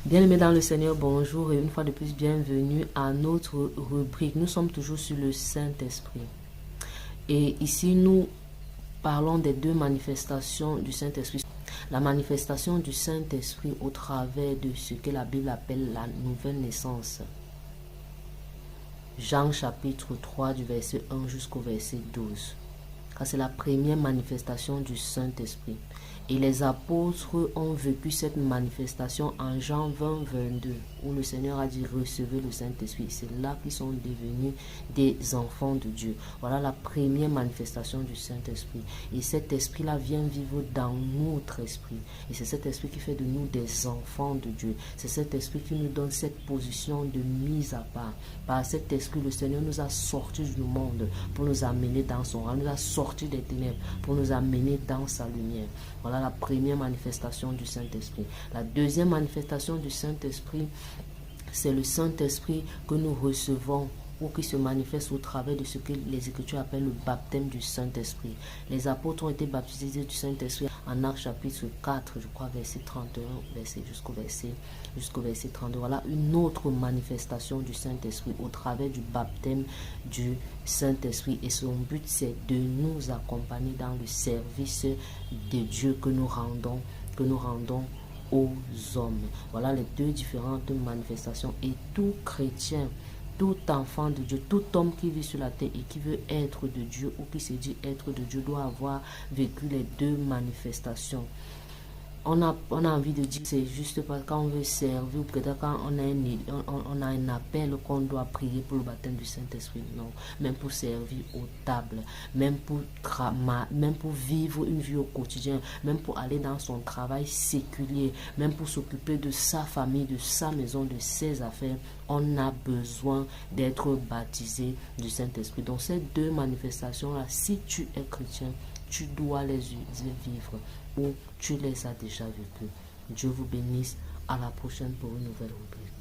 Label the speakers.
Speaker 1: Bien-aimés dans le Seigneur, bonjour et une fois de plus, bienvenue à notre rubrique. Nous sommes toujours sur le Saint-Esprit. Et ici, nous parlons des deux manifestations du Saint-Esprit. La manifestation du Saint-Esprit au travers de ce que la Bible appelle la nouvelle naissance. Jean chapitre 3 du verset 1 jusqu'au verset 12. Car c'est la première manifestation du Saint-Esprit. Et les apôtres ont vécu cette manifestation en Jean 20, 22, où le Seigneur a dit recevez le Saint-Esprit. C'est là qu'ils sont devenus des enfants de Dieu. Voilà la première manifestation du Saint-Esprit. Et cet esprit-là vient vivre dans notre esprit. Et c'est cet esprit qui fait de nous des enfants de Dieu. C'est cet esprit qui nous donne cette position de mise à part. Par cet esprit, le Seigneur nous a sortis du monde pour nous amener dans son rang. Nous a sortis des ténèbres pour nous amener dans sa lumière. Voilà la première manifestation du Saint-Esprit. La deuxième manifestation du Saint-Esprit, c'est le Saint-Esprit que nous recevons ou qui se manifeste au travers de ce que les Écritures appellent le baptême du Saint-Esprit. Les apôtres ont été baptisés du Saint-Esprit en Actes chapitre 4, je crois, verset 31, jusqu'au verset 32. Voilà une autre manifestation du Saint-Esprit au travers du baptême du Saint-Esprit. Et son but, c'est de nous accompagner dans le service de Dieu que nous rendons aux hommes. Voilà les deux différentes manifestations. Et tout chrétien, tout enfant de Dieu, tout homme qui vit sur la terre et qui veut être de Dieu ou qui se dit être de Dieu doit avoir vécu les deux manifestations. On a envie de dire c'est juste parce quand on veut servir ou peut-être quand on a un appel qu'on doit prier pour le baptême du Saint-Esprit. Non, même pour servir aux tables, même pour vivre une vie au quotidien, même pour aller dans son travail séculier, même pour s'occuper de sa famille, de sa maison, de ses affaires, on a besoin d'être baptisé du Saint-Esprit. Donc ces deux manifestations-là, si tu es chrétien, tu dois les vivre ou tu les as déjà vécues. Dieu vous bénisse. À la prochaine pour une nouvelle rubrique.